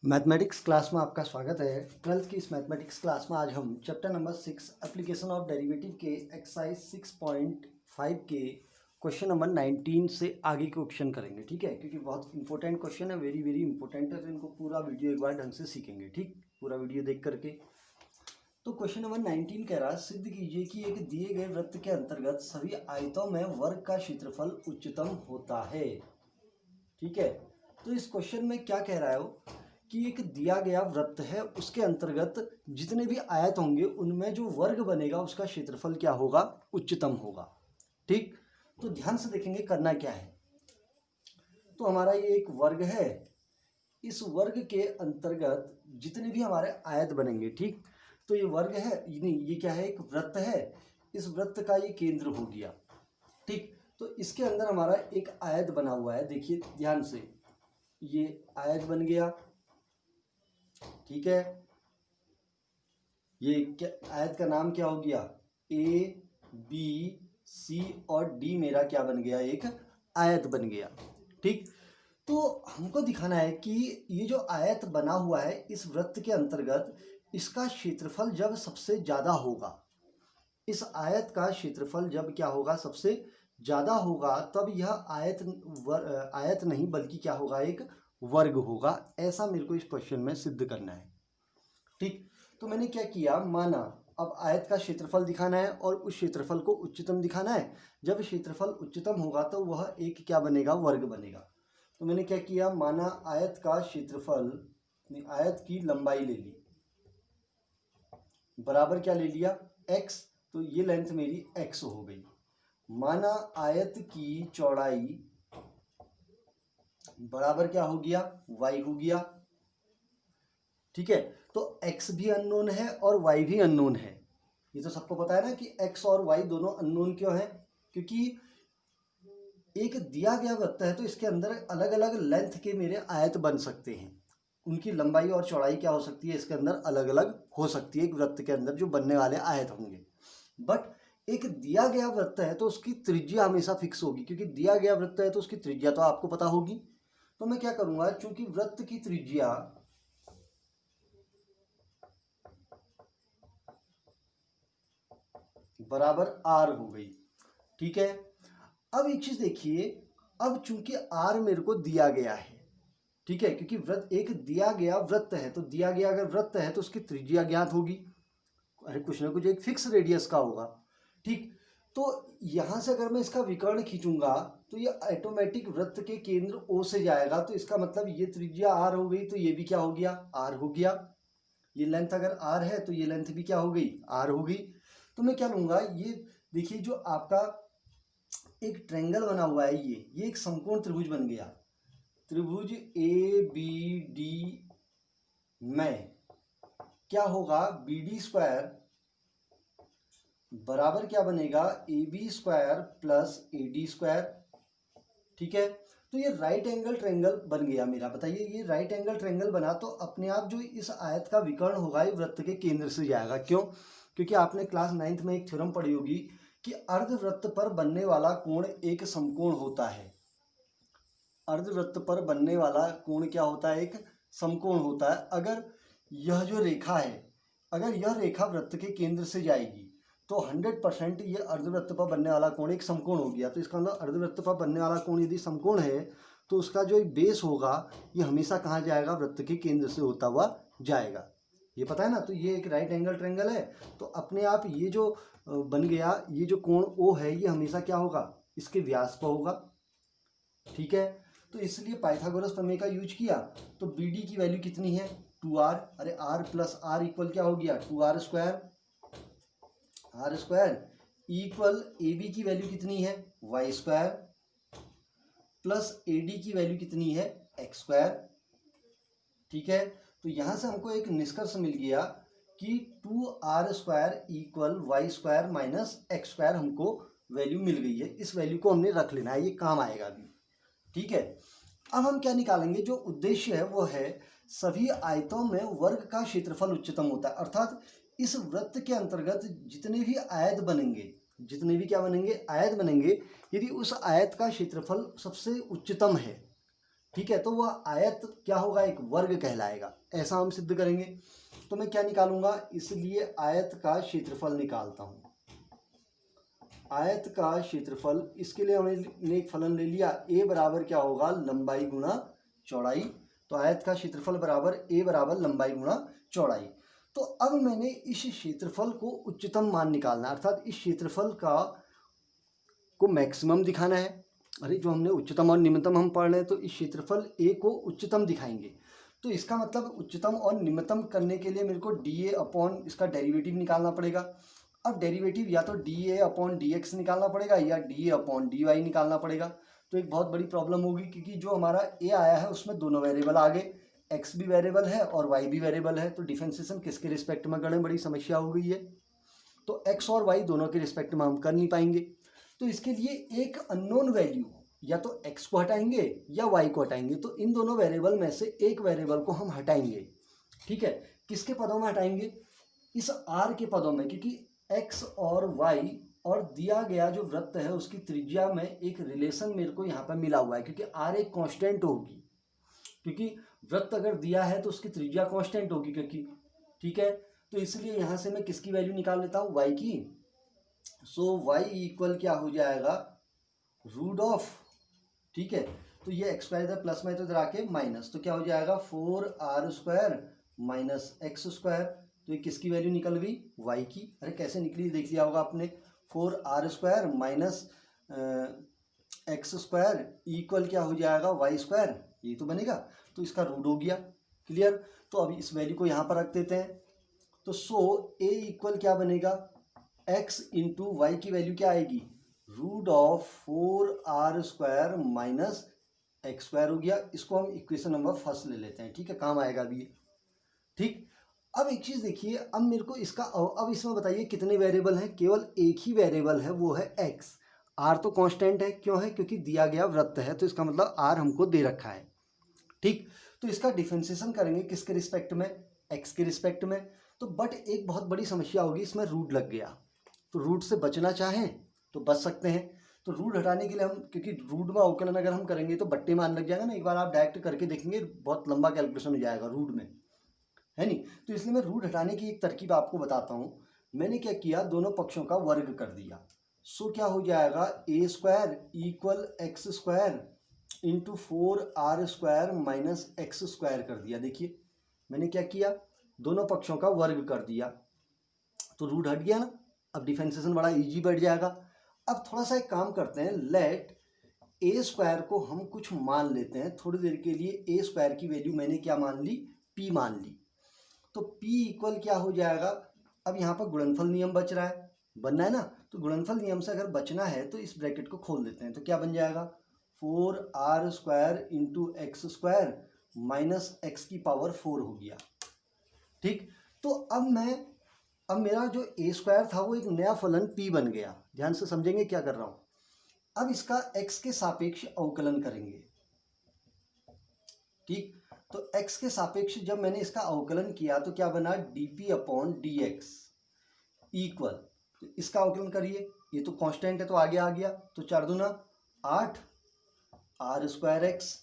Mathematics class में आपका स्वागत है। ट्वेल्थ की इस मैथमेटिक्स क्लास में आज हम chapter number 6 application of derivative के एक्सरसाइज 6.5 के क्वेश्चन नंबर 19 से आगे के क्वेश्चन करेंगे। ठीक है, क्योंकि बहुत इंपॉर्टेंट क्वेश्चन है, वेरी वेरी इंपॉर्टेंट है, तो इनको पूरा वीडियो एक बार ढंग से सीखेंगे। ठीक, पूरा वीडियो देख करके। तो क्वेश्चन नंबर 19 कह रहा है, सिद्ध कीजिए कि एक दिए गए वृत्त के अंतर्गत सभी आयतों में वर्ग का क्षेत्रफल उच्चतम होता है। ठीक है, तो इस क्वेश्चन में क्या कह रहा है वो कि एक दिया गया वृत्त है, उसके अंतर्गत जितने भी आयत होंगे उनमें जो वर्ग बनेगा उसका क्षेत्रफल क्या होगा, उच्चतम होगा। ठीक, तो ध्यान से देखेंगे करना क्या है। तो हमारा ये एक वर्ग है, इस वर्ग के अंतर्गत जितने भी हमारे आयत बनेंगे, ठीक, तो ये वर्ग है, नहीं ये क्या है, एक वृत्त है, इस वृत्त का ये केंद्र हो गया। ठीक, तो इसके अंदर हमारा एक आयत बना हुआ है, देखिए ध्यान से, ये आयत बन गया। ठीक है, ये क्या, आयत का नाम क्या हो गया, ए बी सी और डी मेरा क्या बन गया, एक आयत बन गया। ठीक, तो हमको दिखाना है कि ये जो आयत बना हुआ है इस वृत्त के अंतर्गत इसका क्षेत्रफल जब सबसे ज्यादा होगा, इस आयत का क्षेत्रफल जब क्या होगा, सबसे ज्यादा होगा, तब यह आयत नहीं बल्कि क्या होगा, एक वर्ग होगा। ऐसा मेरे को इस क्वेश्चन में सिद्ध करना है। ठीक, तो मैंने क्या किया, माना अब आयत का क्षेत्रफल दिखाना है और उस क्षेत्रफल को उच्चतम दिखाना है। जब क्षेत्रफल उच्चतम होगा तो वह एक क्या बनेगा, वर्ग बनेगा। तो मैंने क्या किया, माना आयत का क्षेत्रफल, आयत की लंबाई ले ली, बराबर क्या ले लिया, x, तो ये लेंथ मेरी x हो गई। माना आयत की चौड़ाई बराबर क्या हो गया, y हो गया। ठीक है, तो x भी अननोन है और y भी अननोन है। ये तो सबको पता है ना कि x और y दोनों अननोन क्यों है, क्योंकि एक दिया गया वृत्त है तो इसके अंदर अलग अलग लेंथ के मेरे आयत बन सकते हैं, उनकी लंबाई और चौड़ाई क्या हो सकती है, इसके अंदर अलग अलग हो सकती है, एक वृत्त के अंदर जो बनने वाले आयत होंगे। बट एक दिया गया वृत्त है तो उसकी त्रिज्या हमेशा फिक्स होगी, क्योंकि दिया गया वृत्त है तो उसकी त्रिज्या तो आपको पता होगी। तो मैं क्या करूंगा, चूंकि वृत्त की त्रिज्या बराबर r हो गई। ठीक है, अब एक चीज देखिए, अब चूंकि r मेरे को दिया गया है, ठीक है, क्योंकि वृत्त एक दिया गया वृत्त है, तो दिया गया अगर वृत्त है तो उसकी त्रिज्या ज्ञात होगी, अरे कुछ ना कुछ एक फिक्स रेडियस का होगा। ठीक, तो यहां से अगर मैं इसका विकर्ण खींचूंगा तो ये ऑटोमेटिक वृत्त के केंद्र O से जाएगा, तो इसका मतलब ये त्रिज्या r हो गई, तो ये भी क्या हो गया, r हो गया। ये लेंथ अगर r है तो ये लेंथ भी क्या हो गई, r हो गई। तो मैं क्या लूंगा, ये देखिए जो आपका एक ट्रायंगल बना हुआ है, ये एक समकोण त्रिभुज बन गया। त्रिभुज ए बी डी में क्या होगा, बी डी स्क्वायर बराबर क्या बनेगा, A B square plus A D square. ठीक है, तो ये राइट एंगल ट्रायंगल बन गया मेरा। बताइए, ये राइट एंगल ट्रायंगल बना तो अपने आप जो इस आयत का विकर्ण होगा ये वृत्त के केंद्र से जाएगा। क्यों, क्योंकि आपने क्लास 9th में एक थ्योरम पढ़ी होगी कि अर्धवृत्त पर बनने वाला कोण एक समकोण होता है। अर्धवृत्त पर बनने वाला कोण क्या होता है, एक समकोण होता है। अगर यह जो रेखा है, अगर यह रेखा वृत्त के केंद्र से जाएगी तो 100% ये अर्धवृत्त पर बनने वाला कोण एक समकोण हो गया। तो इसका मतलब अर्धवृत्त पर बनने वाला कोण यदि समकोण है तो उसका जो बेस होगा ये हमेशा कहाँ जाएगा, वृत्त के केंद्र से होता हुआ जाएगा। ये पता है ना, तो ये एक राइट एंगल ट्रायंगल है, तो अपने आप ये जो बन गया, ये जो कोण O है ये हमेशा क्या होगा, इसके व्यास पर होगा। ठीक है, तो इसलिए पाइथागोरस प्रमेय का यूज किया, तो बी डी की वैल्यू कितनी है, 2r, अरे r प्लस आर इक्वल क्या हो गया, 2r square, R square equal A B की वैल्यू कितनी है, Y square plus A D की वैल्यू कितनी है, एक्स स्क्वायर। ठीक है, तो यहां से हमको एक निष्कर्ष मिल गया कि 2r square equal Y square minus X square हमको वैल्यू मिल गई है। इस वैल्यू को हमने रख लेना है, ये काम आएगा अभी। ठीक है, अब हम क्या निकालेंगे, जो उद्देश्य है वो है सभी आयतों में वर्ग का क्षेत्रफल उच्चतम होता है। अर्थात इस वृत्त के अंतर्गत जितने भी आयत बनेंगे, जितने भी क्या बनेंगे, आयत बनेंगे, यदि उस आयत का क्षेत्रफल सबसे उच्चतम है, ठीक है, तो वह आयत क्या होगा, एक वर्ग कहलाएगा, ऐसा हम सिद्ध करेंगे। तो मैं क्या निकालूंगा, इसलिए आयत का क्षेत्रफल निकालता हूं। आयत का क्षेत्रफल, इसके लिए हमने एक फलन ले लिया, ए बराबर क्या होगा, लंबाई गुणा चौड़ाई। तो आयत का क्षेत्रफल बराबर ए बराबर लंबाई गुणा चौड़ाई। तो अब मैंने इस क्षेत्रफल को उच्चतम मान निकालना है, अर्थात इस क्षेत्रफल को मैक्सिमम दिखाना है। अरे जो हमने उच्चतम और निम्नतम हम पढ़ रहे हैं, तो इस क्षेत्रफल ए को उच्चतम दिखाएंगे। तो इसका मतलब उच्चतम और निम्नतम करने के लिए मेरे को डी ए अपॉन इसका डेरिवेटिव निकालना पड़ेगा। अब डेरिवेटिव या तो D A upon D X निकालना पड़ेगा या D A upon D Y निकालना पड़ेगा। तो एक बहुत बड़ी प्रॉब्लम होगी, क्योंकि जो हमारा ए आया है उसमें दोनों वेरिएबल आ गए, एक्स भी वेरिएबल है और वाई भी वेरिएबल है। तो डिफरेंशिएशन किसके रिस्पेक्ट में करें, बड़ी समस्या हो गई है। तो एक्स और वाई दोनों के रिस्पेक्ट में हम कर नहीं पाएंगे। तो इसके लिए एक अननोन वैल्यू, या तो x को हटाएंगे या y को हटाएंगे। तो इन दोनों वेरिएबल में से एक वेरिएबल को हम हटाएंगे। ठीक है, किसके पदों में हटाएंगे, इस r के पदों में, क्योंकि x और y और दिया गया जो वृत्त है उसकी त्रिज्या में एक रिलेशन मेरे को यहाँ पर मिला हुआ है, क्योंकि r एक कांस्टेंट होगी, क्योंकि वृत्त अगर दिया है तो उसकी त्रिज्या कांस्टेंट होगी, क्योंकि ठीक है। तो इसलिए यहाँ से मैं किसकी वैल्यू निकाल लेता हूँ, y की। सो y इक्वल क्या हो जाएगा, रूट ऑफ, ठीक है। तो ये एक्स स्क्वायर इधर प्लस में तो इधर आके माइनस, तो क्या हो जाएगा 4r² माइनस एक्स स्क्वायर। तो ये किसकी वैल्यू निकल गई, y की। अरे कैसे निकली देख लिया होगा आपने, 4r² minus X square equal क्या हो जाएगा y², ये तो बनेगा। तो इसका रूट हो गया, क्लियर। तो अभी इस वैल्यू को यहाँ पर रख देते हैं। तो सो a इक्वल क्या बनेगा, x इंटू वाई की वैल्यू क्या आएगी, root of 4r² minus x² हो गया। इसको हम इक्वेशन नंबर फर्स्ट ले लेते हैं, ठीक है, काम आएगा अभी, ठीक। अब एक चीज देखिए, अब मेरे को इसका, अब इसमें बताइए कितने वेरिएबल हैं, केवल एक ही वेरिएबल है, वो है x। r तो कांस्टेंट है, क्यों है, क्योंकि दिया गया वृत्त है, तो इसका मतलब r हमको दे रखा है, ठीक। तो इसका डिफरेंशिएशन करेंगे किसके रिस्पेक्ट में, x के रिस्पेक्ट में। तो बट एक बहुत बड़ी समस्या होगी, इसमें रूट लग गया। तो रूट से बचना चाहें तो बच सकते हैं। तो रूट हटाने के लिए हम, क्योंकि रूट में अवकलन अगर हम करेंगे तो बट्टे मान लग जाएगा ना, एक बार आप डायरेक्ट करके देखेंगे, बहुत लंबा कैलकुलेशन हो जाएगा रूट में, है नहीं। तो इसलिए मैं रूट हटाने की एक तरकीब आपको बताता हूँ। मैंने क्या किया, दोनों पक्षों का वर्ग कर दिया। सो क्या हो जाएगा, a² equal x² into 4r² minus x² कर दिया। देखिए मैंने क्या किया, दोनों पक्षों का वर्ग कर दिया, तो रूट हट गया ना। अब डिफरेंशिएशन बड़ा इजी बढ़ जाएगा। अब थोड़ा सा एक काम करते हैं, लेट a² को हम कुछ मान लेते हैं थोड़ी देर के लिए। a² की वैल्यू मैंने क्या मान ली, p मान ली। तो p इक्वल क्या हो जाएगा, अब यहाँ पर गुणनफल नियम बच रहा है, बनना है ना। तो गुणनफल नियम से अगर बचना है तो इस ब्रैकेट को खोल देते हैं। तो क्या बन जाएगा, 4r² into x² minus x की पावर 4 हो गया, ठीक। तो अब मेरा जो a² था वो एक नया फलन p बन गया। ध्यान से समझेंगे क्या कर रहा हूं। अब इसका x के सापेक्ष अवकलन करेंगे, ठीक। तो x के सापेक्ष जब मैंने इसका अवकलन किया तो क्या बना, dp अपॉन dx इक्वल, तो इसका अवकलन करिए, ये तो कांस्टेंट है तो आगे आ गया। तो 4 दूना 8 r² x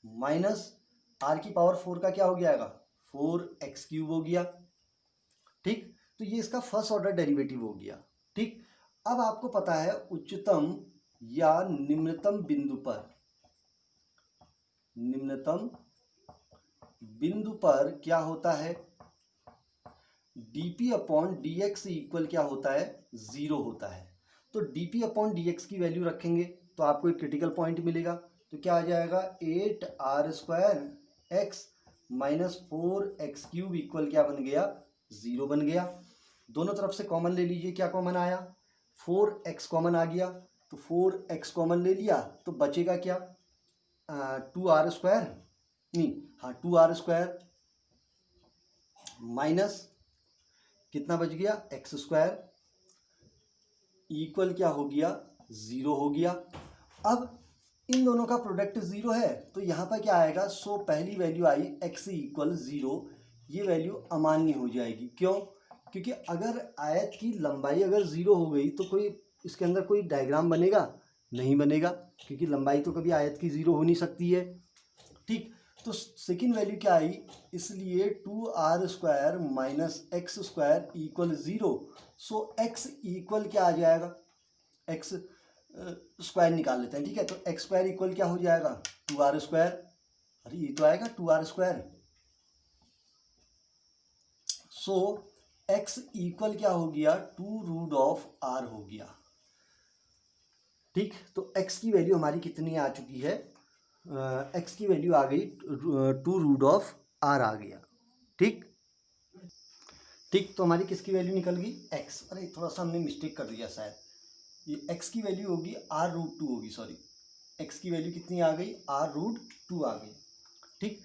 माइनस r की पावर 4 का क्या हो जाएगा, 4x³ हो गया, ठीक। तो ये इसका फर्स्ट ऑर्डर डेरिवेटिव हो गया, ठीक। अब आपको पता है उच्चतम या निम्नतम बिंदु पर क्या होता है, dp अपॉन dx इक्वल क्या होता है, 0 होता है। तो dp अपॉन dx की वैल्यू रखेंगे तो आपको एक क्रिटिकल पॉइंट मिलेगा। तो क्या आ जाएगा, 8r² x minus 4x³ equal क्या बन गया, 0 बन गया। दोनों तरफ से कॉमन ले लीजिए, क्या कॉमन आया, 4x कॉमन आ गया। तो 4x कॉमन ले लिया तो बचेगा क्या, 2r² नहीं, हाँ 2r² माइनस कितना बच गया, x² इक्वल क्या हो गया, 0 हो गया। अब इन दोनों का प्रोडक्ट 0 है तो यहाँ पर क्या आएगा, सो पहली वैल्यू आई x इक्वल 0, ये वैल्यू अमान्य हो जाएगी। क्यों, क्योंकि अगर आयत की लंबाई अगर 0 हो गई तो कोई इसके अंदर कोई डायग्राम बनेगा नहीं बनेगा, क्योंकि लंबाई तो कभी आयत की ज़ीरो हो नहीं सकती है। ठीक, तो सेकेंड वैल्यू क्या आई, इसलिए 2r² minus X square equal 0। सो x इक्वल क्या आ जाएगा, एक्स स्क्वायर निकाल लेते हैं। ठीक है, तो एक्स स्क्वायर इक्वल क्या हो जाएगा, 2r²। अरे ये तो आएगा 2r²। सो x इक्वल क्या हो गया, 2√r हो गया। ठीक, तो x की वैल्यू हमारी कितनी आ चुकी है, x की वैल्यू आ गई 2√r आ गया। ठीक ठीक, तो हमारी किसकी वैल्यू निकल गई, x। अरे थोड़ा सा हमने मिस्टेक कर दिया शायद, ये x की वैल्यू होगी r√2 होगी, सॉरी, x की वैल्यू कितनी आ गई, r√2 आ गई। ठीक,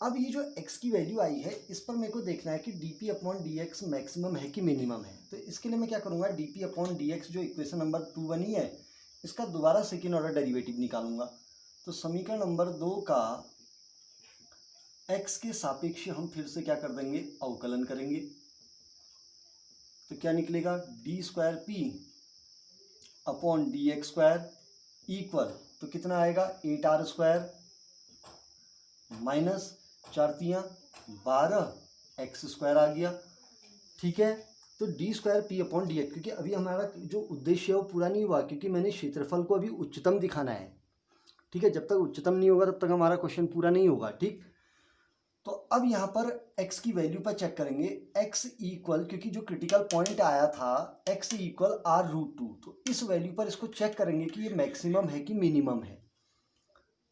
अब ये जो x की वैल्यू आई है, इस पर मेरे को देखना है कि dp/dx मैक्सिमम है कि मिनिमम है। तो इसके लिए मैं क्या करूँगा, dp/dx जो इक्वेशन नंबर 2 बनी है, इसका दोबारा सेकेंड ऑर्डर डेरिवेटिव निकालूंगा। तो समीकरण नंबर 2 का x के सापेक्ष हम फिर से क्या कर देंगे, अवकलन करेंगे। तो क्या निकलेगा, d²p/dx² इक्वल, तो कितना आएगा, 8r² माइनस 4×3=12 x² आ गया। ठीक है, तो d²p/dx, क्योंकि अभी हमारा जो उद्देश्य है वो पूरा नहीं हुआ, क्योंकि मैंने क्षेत्रफल को अभी उच्चतम दिखाना है। ठीक है, जब तक उच्चतम नहीं होगा तब तक हमारा क्वेश्चन पूरा नहीं होगा। ठीक, तो अब यहाँ पर x की वैल्यू पर चेक करेंगे, x इक्वल, क्योंकि जो क्रिटिकल पॉइंट आया था x इक्वल r√2, तो इस वैल्यू पर इसको चेक करेंगे कि ये मैक्सिमम है कि मिनिमम है।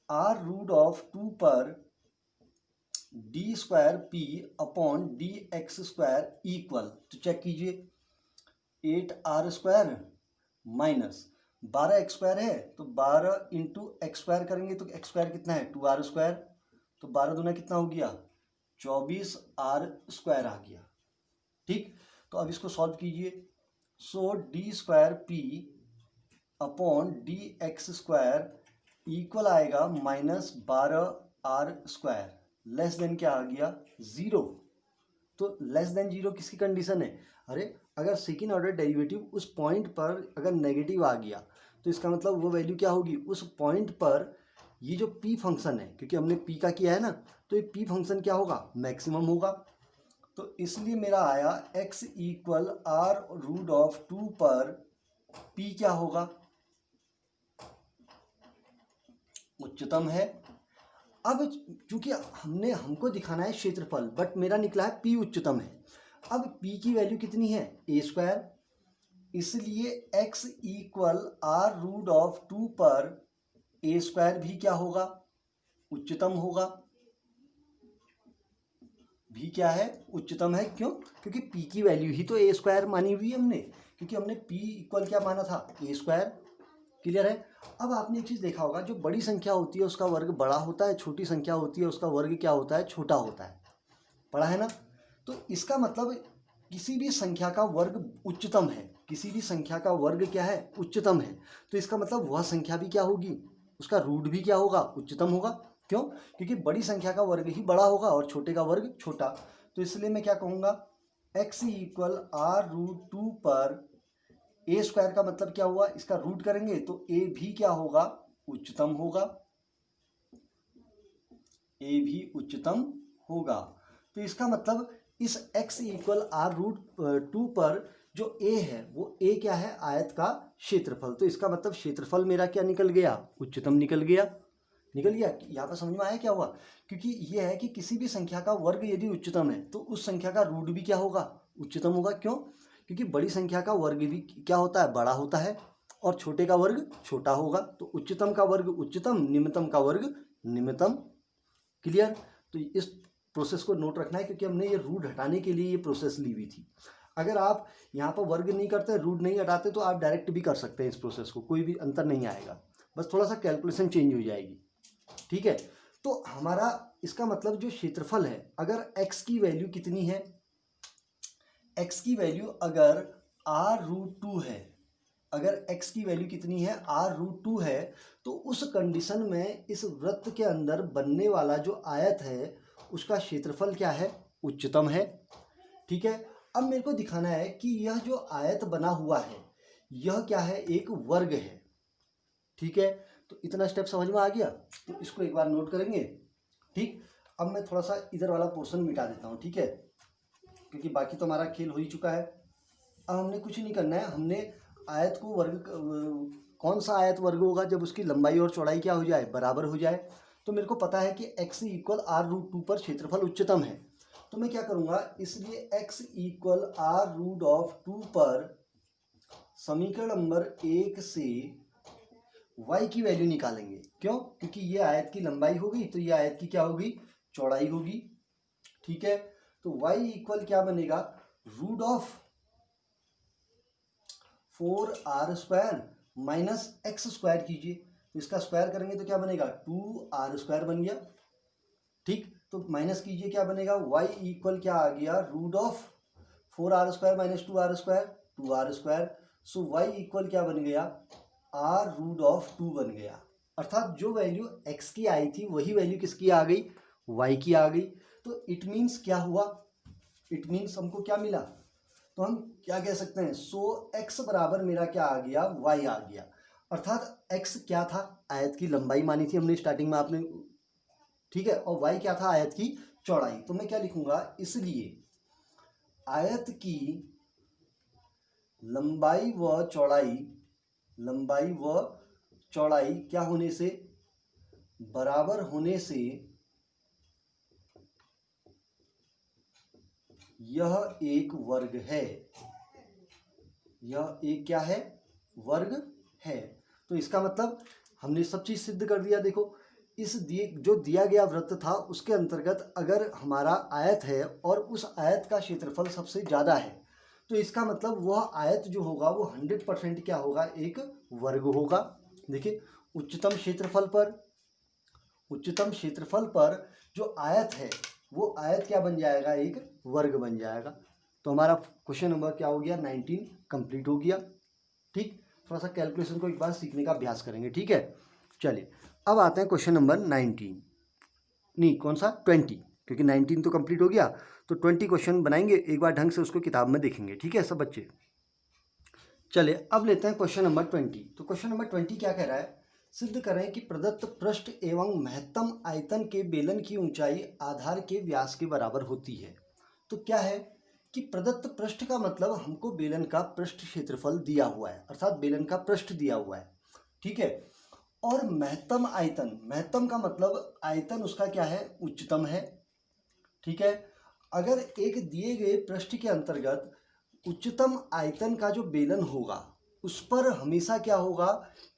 r√2 पर d²p/dx² इक्वल, तो चेक कीजिए, 8r² माइनस 12x² है, तो 12 × x² करेंगे तो x² कितना है, 2r²। तो 12 दूना कितना हो गया, 24r² आ गया। ठीक, तो अब इसको सॉल्व कीजिए। सो d²p/dx² इक्वल आएगा -12r², लेस देन क्या आ गया, 0। तो लेस देन 0 किसकी कंडीशन है, अरे अगर सेकेंड ऑर्डर डेरिवेटिव उस पॉइंट पर अगर नेगेटिव आ गया, तो इसका मतलब वो वैल्यू क्या होगी, उस पॉइंट पर ये जो p फंक्शन है, क्योंकि हमने p का किया है ना, तो ये p फंक्शन क्या होगा, मैक्सिमम होगा। तो इसलिए मेरा आया x इक्वल r√2 पर p क्या होगा, उच्चतम है। अब चूंकि हमको दिखाना है क्षेत्रफल, बट मेरा निकला है p उच्चतम है। अब p की वैल्यू कितनी है, a², इसलिए x इक्वल r√2 पर a² भी क्या होगा, उच्चतम होगा। भी क्या है, उच्चतम है। क्यों, क्योंकि p की वैल्यू ही तो a² मानी हुई है हमने, क्योंकि हमने p इक्वल क्या माना था, a²। क्लियर है। अब आपने एक चीज़ देखा होगा, जो बड़ी संख्या होती है उसका वर्ग बड़ा होता है, छोटी संख्या होती है उसका वर्ग क्या होता है, छोटा होता है। पढ़ा है ना। तो इसका मतलब किसी भी संख्या का वर्ग उच्चतम है, किसी भी संख्या का वर्ग क्या है, उच्चतम है। तो इसका मतलब वह संख्या भी क्या होगी, उसका रूट भी क्या होगा, उच्चतम होगा। क्यों, क्योंकि बड़ी संख्या का वर्ग ही बड़ा होगा और छोटे का वर्ग छोटा। तो इसलिए मैं क्या कहूँगा, x इक्वल r√2 पर a² का मतलब क्या हुआ, इसका रूट करेंगे तो a भी क्या होगा, उच्चतम होगा। a भी उच्चतम होगा। तो इसका मतलब इस x इक्वल r√2 पर जो a है वो a क्या है, आयत का क्षेत्रफल। तो इसका मतलब क्षेत्रफल मेरा क्या निकल गया, उच्चतम निकल गया। निकल गया, यहाँ पर समझ में आया क्या हुआ। क्योंकि ये है कि किसी भी संख्या का वर्ग यदि उच्चतम है तो उस संख्या का रूट भी क्या होगा, उच्चतम होगा। क्यों, क्योंकि बड़ी संख्या का वर्ग भी क्या होता है, बड़ा होता है, और छोटे का वर्ग छोटा होगा। तो उच्चतम का वर्ग उच्चतम, निम्नतम का वर्ग निम्नतम। क्लियर। तो इस प्रोसेस को नोट रखना है, क्योंकि हमने ये रूट हटाने के लिए ये प्रोसेस ली हुई थी। अगर आप यहाँ पर वर्ग नहीं करते, रूट नहीं हटाते, तो आप डायरेक्ट भी कर सकते हैं इस प्रोसेस को, कोई भी अंतर नहीं आएगा, बस थोड़ा सा कैलकुलेशन चेंज हो जाएगी। ठीक है। तो हमारा इसका मतलब जो क्षेत्रफल है, अगर x की वैल्यू कितनी है, x की वैल्यू अगर r√2 है, अगर x की वैल्यू कितनी है, r√2 है, तो उस कंडीशन में इस वृत्त के अंदर बनने वाला जो आयत है उसका क्षेत्रफल क्या है, उच्चतम है। ठीक है। अब मेरे को दिखाना है कि यह जो आयत बना हुआ है यह क्या है, एक वर्ग है। ठीक है, तो इतना स्टेप समझ में आ गया, तो इसको एक बार नोट करेंगे। ठीक, अब मैं थोड़ा सा इधर वाला पोर्शन मिटा देता हूँ, ठीक है, क्योंकि बाकी तो हमारा खेल हो ही चुका है। अब हमने कुछ नहीं करना है, हमने आयत को वर्ग, कौन सा आयत वर्ग होगा जब उसकी लंबाई और चौड़ाई क्या हो जाए, बराबर हो जाए। तो मेरे को पता है कि x इक्वल r√2 पर क्षेत्रफल उच्चतम है, तो मैं क्या करूँगा, इसलिए x इक्वल r√2 पर समीकरण नंबर 1 से y की वैल्यू निकालेंगे। क्यों? क्योंकि ये आयत की लंबाई होगी तो ये आयत की क्या होगी, चौड़ाई होगी। ठीक है, तो y इक्वल क्या बनेगा, √4r² माइनस x² कीजिए, तो इसका स्क्वायर करेंगे तो क्या बनेगा, 2r² बन गया। ठीक, तो माइनस कीजिए क्या बनेगा, y इक्वल क्या आ गया, √4r² माइनस 2r², सो y इक्वल क्या बन गया, r√2 बन गया। अर्थात जो वैल्यू x की आई थी वही वैल्यू किसकी आ गई, y की आ गई। तो इट मीन्स क्या हुआ, इट मीन्स हमको क्या मिला, तो हम क्या कह सकते हैं, सो x बराबर मेरा क्या आ गया, y आ गया। अर्थात x क्या था, आयत की लंबाई मानी थी हमने स्टार्टिंग में आपने, ठीक है, और y क्या था, आयत की चौड़ाई। तो मैं क्या लिखूंगा, इसलिए आयत की लंबाई व चौड़ाई क्या होने से, बराबर होने से यह एक वर्ग है, यह एक क्या है, वर्ग है। तो इसका मतलब हमने सब चीज सिद्ध कर दिया। देखो, इस जो दिया गया वृत्त था उसके अंतर्गत अगर हमारा आयत है और उस आयत का क्षेत्रफल सबसे ज्यादा है, तो इसका मतलब वह आयत जो होगा वो 100% क्या होगा, एक वर्ग होगा। देखिए, उच्चतम क्षेत्रफल पर जो आयत है वो आयत क्या बन जाएगा, एक वर्ग बन जाएगा। तो हमारा क्वेश्चन नंबर क्या हो गया, 19 कंप्लीट हो गया। ठीक, थोड़ा सा कैलकुलेशन को एक बार सीखने का अभ्यास करेंगे। ठीक है, चलिए अब आते हैं क्वेश्चन नंबर 19, नहीं कौन सा, 20, क्योंकि 19 तो कंप्लीट हो गया, तो 20 क्वेश्चन बनाएंगे एक बार ढंग से, उसको किताब में देखेंगे। ठीक है सब बच्चे, चलिए अब लेते हैं क्वेश्चन नंबर 20। तो क्वेश्चन नंबर 20 क्या कह रहा है, सिद्ध करें कि प्रदत्त पृष्ठ एवं महत्तम आयतन के बेलन की ऊंचाई आधार के व्यास के बराबर होती है। तो क्या है कि प्रदत्त पृष्ठ का मतलब हमको बेलन का पृष्ठ क्षेत्रफल दिया हुआ है, अर्थात बेलन का पृष्ठ दिया हुआ है। ठीक है, और महत्तम आयतन, महत्तम का मतलब आयतन उसका क्या है, उच्चतम है। ठीक है, अगर एक दिए गए पृष्ठ के अंतर्गत उच्चतम आयतन का जो बेलन होगा उस पर हमेशा क्या होगा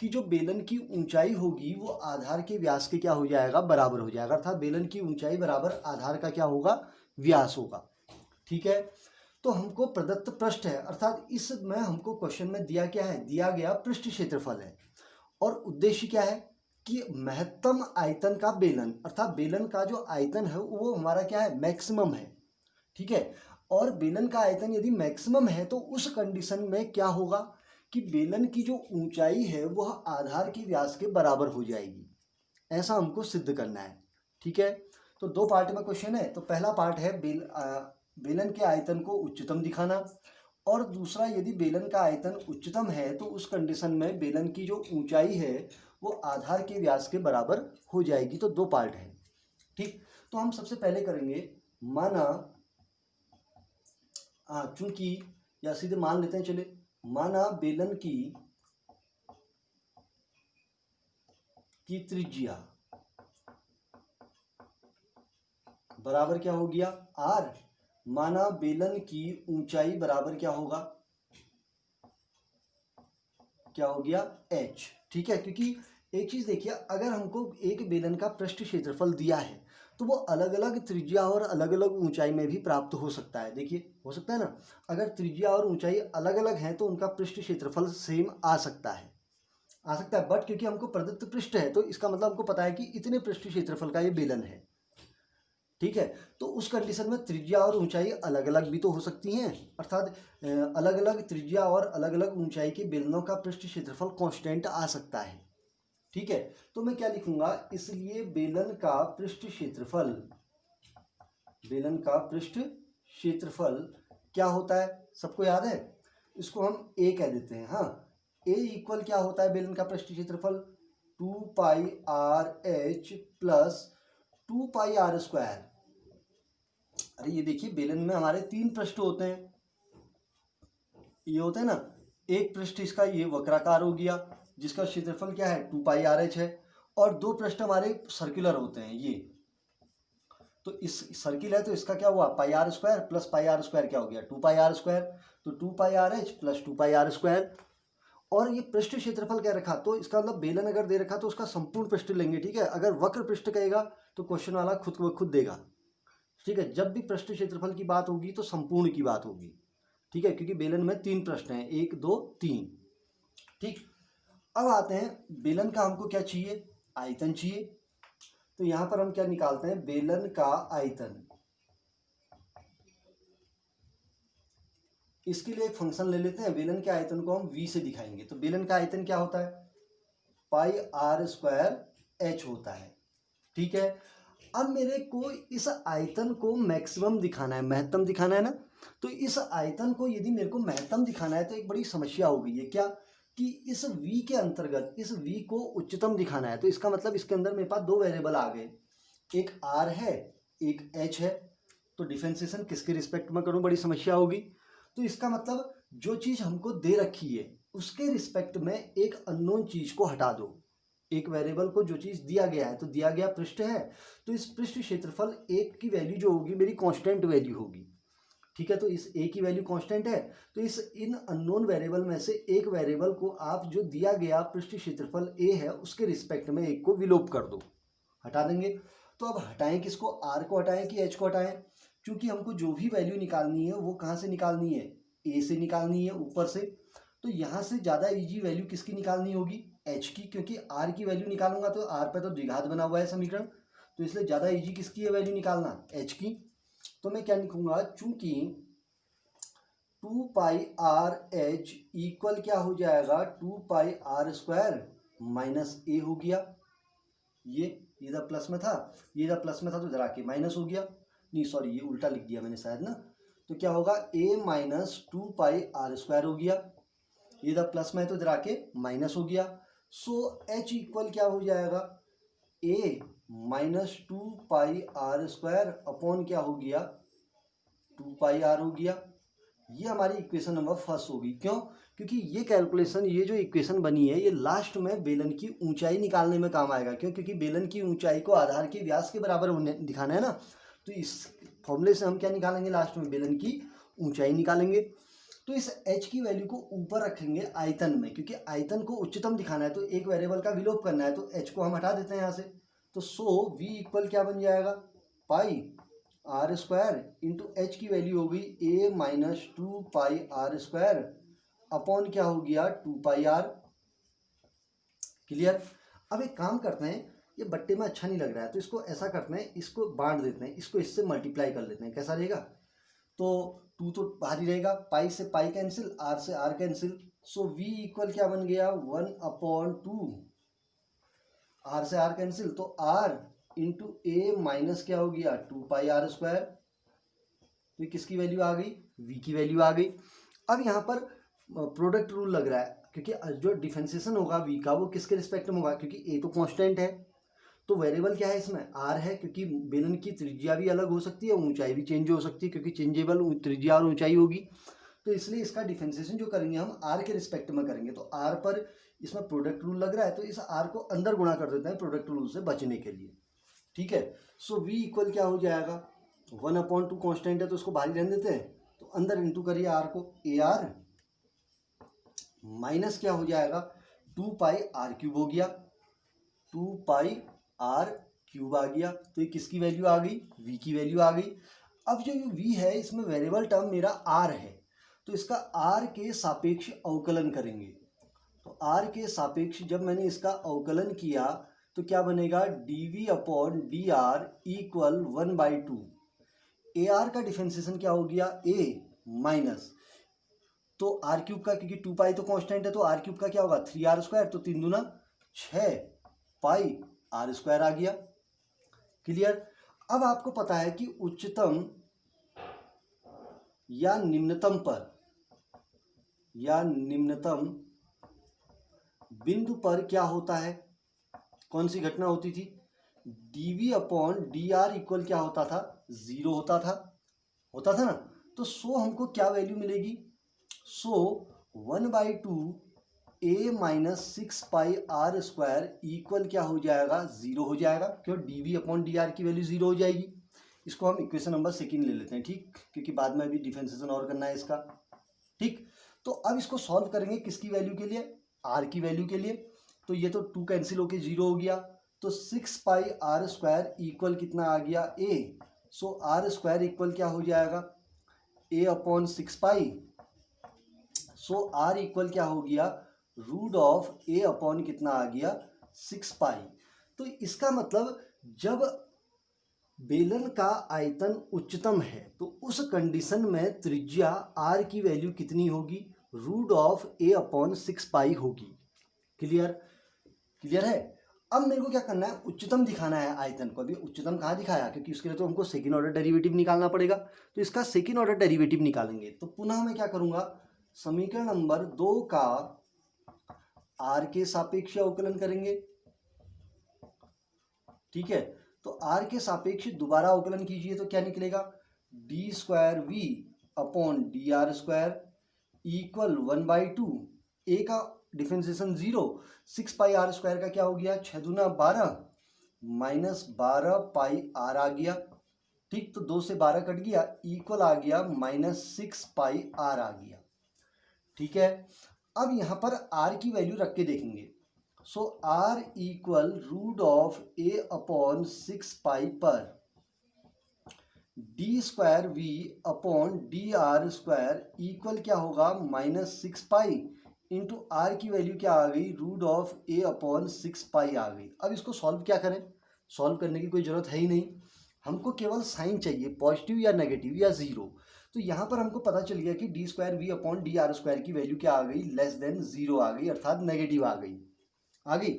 कि जो बेलन की ऊंचाई होगी वो आधार के व्यास के क्या हो जाएगा, बराबर हो जाएगा। अर्थात बेलन की ऊंचाई बराबर आधार का क्या होगा, व्यास होगा। ठीक है, तो हमको प्रदत्त पृष्ठ है, अर्थात इसमें हमको क्वेश्चन में दिया क्या है, दिया गया पृष्ठ क्षेत्रफल है, और उद्देश्य क्या है कि महत्तम आयतन का बेलन, अर्थात बेलन का जो आयतन है वो हमारा क्या है, मैक्सिमम है। ठीक है, और बेलन का आयतन यदि मैक्सिमम है तो उस कंडीशन में क्या होगा कि बेलन की जो ऊंचाई है वह आधार के व्यास के बराबर हो जाएगी, ऐसा हमको सिद्ध करना है। ठीक है, तो दो पार्ट में क्वेश्चन है। तो पहला पार्ट है बेलन के आयतन को उच्चतम दिखाना, और दूसरा यदि बेलन का आयतन उच्चतम है तो उस कंडीशन में बेलन की जो ऊंचाई है वो आधार के व्यास के बराबर हो जाएगी। तो दो पार्ट है। ठीक, तो हम सबसे पहले करेंगे, माना चूंकि, या सीधे मान लेते हैं, चले माना बेलन की त्रिज्या बराबर क्या हो गया, r, माना बेलन की ऊंचाई बराबर क्या होगा, क्या हो गया, h। ठीक है, क्योंकि एक चीज देखिए, अगर हमको एक बेलन का पृष्ठ क्षेत्रफल दिया है तो वो अलग अलग त्रिज्या और अलग अलग ऊंचाई में भी प्राप्त हो सकता है। देखिए, हो सकता है ना, अगर त्रिज्या और ऊंचाई अलग अलग हैं तो उनका पृष्ठ क्षेत्रफल सेम आ सकता है, बट क्योंकि हमको प्रदत्त पृष्ठ है तो इसका मतलब हमको पता है कि इतने पृष्ठ क्षेत्रफल का ये बेलन है। ठीक है, तो उस कंडीशन में त्रिज्या और ऊंचाई अलग अलग भी तो हो सकती हैं, अर्थात अलग अलग त्रिज्या और अलग अलग ऊंचाई के बेलनों का पृष्ठ क्षेत्रफल कांस्टेंट आ सकता है। ठीक है, तो मैं क्या लिखूंगा, इसलिए बेलन का पृष्ठ क्षेत्रफल क्या होता है, सबको याद है, इसको हम ए कह देते हैं। हाँ, ए इक्वल क्या होता है बेलन का पृष्ठ क्षेत्रफल, 2πr(h) प्लस 2πr²। अरे ये देखिए, बेलन में हमारे 3 पृष्ठ होते हैं, ये होते हैं ना। एक पृष्ठ इसका ये वक्राकार हो गया जिसका क्षेत्रफल क्या है 2πrh है, और 2 पृष्ठ हमारे सर्कुलर होते हैं ये। तो इस सर्किल है तो इसका क्या हुआ πr² प्लस πr² क्या हो गया 2πr²। तो 2πrh प्लस 2πr²। और ये पृष्ठ क्षेत्रफल क्या रखा, तो इसका मतलब बेलन अगर दे रखा तो उसका संपूर्ण पृष्ठ लेंगे, ठीक है। अगर वक्र पृष्ठ कहेगा तो क्वेश्चन वाला खुद ब खुद देगा, ठीक है। जब भी पृष्ठ क्षेत्रफल की बात होगी तो संपूर्ण की बात होगी, ठीक है, क्योंकि बेलन में 3 पृष्ठ हैं, 1 2 3, ठीक। अब आते हैं बेलन का हमको क्या चाहिए, आयतन चाहिए। तो यहां पर हम क्या निकालते हैं, बेलन का आयतन। इसके लिए एक फंक्शन ले लेते हैं, बेलन के आयतन को हम v से दिखाएंगे। तो बेलन का आयतन क्या होता है, πr² होता है, ठीक है। अब मेरे को इस आयतन को मैक्सिमम दिखाना है, महत्तम दिखाना है ना। तो इस आयतन को यदि मेरे को महत्तम दिखाना है तो एक बड़ी समस्या हो गई है, क्या कि इस v के अंतर्गत इस v को उच्चतम दिखाना है। तो इसका मतलब इसके अंदर मेरे पास 2 वेरिएबल आ गए, एक r है एक h है। तो डिफरेंशिएशन किसके रिस्पेक्ट में करूं, बड़ी समस्या होगी। तो इसका मतलब जो चीज़ हमको दे रखी है उसके रिस्पेक्ट में एक अननोन चीज़ को हटा दो। एक वेरिएबल को जो चीज़ दिया गया है, तो दिया गया पृष्ठ है, तो इस पृष्ठ क्षेत्रफल 1 की वैल्यू जो होगी मेरी कांस्टेंट वैल्यू होगी, ठीक है। तो इस a की वैल्यू कांस्टेंट है, तो इस इन अननोन वेरिएबल में से एक वेरिएबल को आप जो दिया गया पृष्ठ क्षेत्रफल a है उसके रिस्पेक्ट में एक को विलोप कर दो, हटा देंगे। तो अब हटाएं किसको, r को हटाएं कि h को हटाएं। क्योंकि हमको जो भी वैल्यू निकालनी है वो कहाँ से निकालनी है, a से निकालनी है, ऊपर से। तो यहाँ से ज़्यादा इजी वैल्यू किसकी निकालनी होगी, h की, क्योंकि r की वैल्यू निकालूंगा तो r पे तो द्विघात बना हुआ है समीकरण, तो इसलिए ज़्यादा इजी किसकी है वैल्यू निकालना, h की। तो मैं क्या लिखूंगा, चूंकि 2πrh इक्वल क्या हो जाएगा 2πr² माइनस a हो गया। ये इधर प्लस में था, ये इधर प्लस में था तो इधर आके माइनस हो गया, नहीं सॉरी ये उल्टा लिख दिया मैंने शायद ना। तो क्या होगा a माइनस 2πr² हो गया, ये इधर प्लस में है तो इधर आके माइनस हो गया। सो h इक्वल क्या हो जाएगा, a माइनस 2πr² अपॉन क्या हो गया 2πr हो गया। ये हमारी इक्वेशन नंबर फर्स्ट होगी। क्यों, क्योंकि ये कैलकुलेशन, ये जो इक्वेशन बनी है ये लास्ट में बेलन की ऊंचाई निकालने में काम आएगा। क्यों, क्योंकि बेलन की ऊंचाई को आधार के व्यास के बराबर दिखाना है ना। तो इस फॉर्मूले से हम क्या निकालेंगे, लास्ट में बेलन की ऊंचाई निकालेंगे। तो इस h की वैल्यू को ऊपर रखेंगे आयतन में, क्योंकि आयतन को उच्चतम दिखाना है तो एक वेरिएबल का विलोप करना है, तो h को हम हटा देते हैं यहाँ से। तो सो v इक्वल क्या बन जाएगा, πr² इंटू h की वैल्यू हो गई a माइनस 2πr² अपॉन क्या हो गया 2πr। क्लियर। अब एक काम करते हैं, ये बट्टे में अच्छा नहीं लग रहा है तो इसको ऐसा करते हैं, इसको बांट देते हैं, इसको इससे मल्टीप्लाई कर लेते हैं, कैसा रहेगा। तो 2 तो बाहर ही रहेगा, पाई से पाई कैंसिल, r से r कैंसिल। सो v इक्वल क्या बन गया 1/2, r से r कैंसिल, तो r इंटू a माइनस क्या हो गया 2πr²। तो किसकी वैल्यू आ गई, v की वैल्यू आ गई। अब यहाँ पर प्रोडक्ट रूल लग रहा है, क्योंकि जो डिफरेंशिएशन होगा v का वो किसके रिस्पेक्ट में होगा, क्योंकि a तो कांस्टेंट है, तो वेरिएबल क्या है इसमें r है, क्योंकि बेलन की त्रिज्या भी अलग हो सकती है, ऊंचाई भी चेंज हो सकती है, क्योंकि चेंजेबल त्रिज्या और ऊंचाई होगी। तो इसलिए इसका डिफरेंशिएशन जो करेंगे हम r के रिस्पेक्ट में करेंगे। तो r पर इसमें प्रोडक्ट रूल लग रहा है तो इस r को अंदर गुणा कर देते हैं प्रोडक्ट रूल से बचने के लिए, ठीक है। सो v इक्वल क्या हो जाएगा 1/2 कांस्टेंट है तो उसको बाहर रहने देते हैं, तो अंदर इंटू करिए r को, ar माइनस क्या हो जाएगा 2πr³ हो गया, 2πr³ आ गया। तो ये किसकी वैल्यू आ गई, v की वैल्यू आ गई। अब जो ये v है इसमें वेरिएबल टर्म मेरा r है, तो इसका r के सापेक्ष अवकलन करेंगे। तो r के सापेक्ष जब मैंने इसका अवकलन किया तो क्या बनेगा dv/dr इक्वल 1/2। ar का डिफरेंशिएशन क्या हो गया a माइनस, तो r³ का, क्योंकि 2π तो कांस्टेंट है तो r³ का क्या होगा 3r², तो 3 दूना 6 πr² आ गया। क्लियर। अब आपको पता है कि उच्चतम या निम्नतम बिंदु पर क्या होता है, कौन सी घटना होती थी, dv अपॉन dr इक्वल क्या होता था, 0 होता था ना। तो सो हमको क्या वैल्यू मिलेगी, सो 1/2 a माइनस 6πr² इक्वल क्या हो जाएगा, 0 हो जाएगा, क्यों, dv अपॉन dr की वैल्यू 0 हो जाएगी। इसको हम इक्वेशन नंबर 2 ले लेते हैं, ठीक, क्योंकि बाद में भी डिफरेंशिएशन और करना है इसका, ठीक। तो अब इसको सॉल्व करेंगे किसकी वैल्यू के लिए, r की वैल्यू के लिए। तो ये तो 2 कैंसिल होके 0 हो गया, तो 6πr² इक्वल कितना आ गया, a। सो r² इक्वल क्या हो जाएगा, a upon 6π। So r equal क्या हो गया, रूट ऑफ a अपॉन कितना आ गया, 6π। तो इसका मतलब जब बेलन का आयतन उच्चतम है तो उस कंडीशन में त्रिज्या r की वैल्यू कितनी होगी, रूट ऑफ a अपॉन 6π होगी। क्लियर है। अब मेरे को क्या करना है, उच्चतम दिखाना है आयतन को। अभी उच्चतम कहाँ दिखाया, क्योंकि उसके लिए तो हमको सेकंड ऑर्डर डेरिवेटिव निकालना पड़ेगा। तो इसका सेकंड ऑर्डर डेरिवेटिव निकालेंगे। तो पुनः मैं क्या करूंगा, समीकरण नंबर 2 का r के सापेक्ष अवकलन करेंगे, ठीक है। तो r के सापेक्ष दोबारा अवकलन कीजिए तो क्या निकलेगा, d²v upon dr² equal 1/2 a का डिफरेंशिएशन 0, 6πr² का क्या हो गया, 6 दूना 12 माइनस 12πr आ गया, ठीक। तो 2 से 12 कट गया, इक्वल आ गया -6πr आ गया, ठीक है। अब यहाँ पर r की वैल्यू रख के देखेंगे। So r equal root of a upon 6π पर d²v अपॉन dr² इक्वल क्या होगा, -6π इंटू आर की वैल्यू क्या आ गई, रूट ऑफ a अपॉन 6π आ गई। अब इसको सॉल्व क्या करें, सॉल्व करने की कोई ज़रूरत है ही नहीं, हमको केवल साइन चाहिए, पॉजिटिव या नेगेटिव या ज़ीरो। तो यहाँ पर हमको पता चल गया कि d²v अपॉन dr² की वैल्यू क्या आ गई, लेस देन 0 आ गई, अर्थात नेगेटिव आ गई।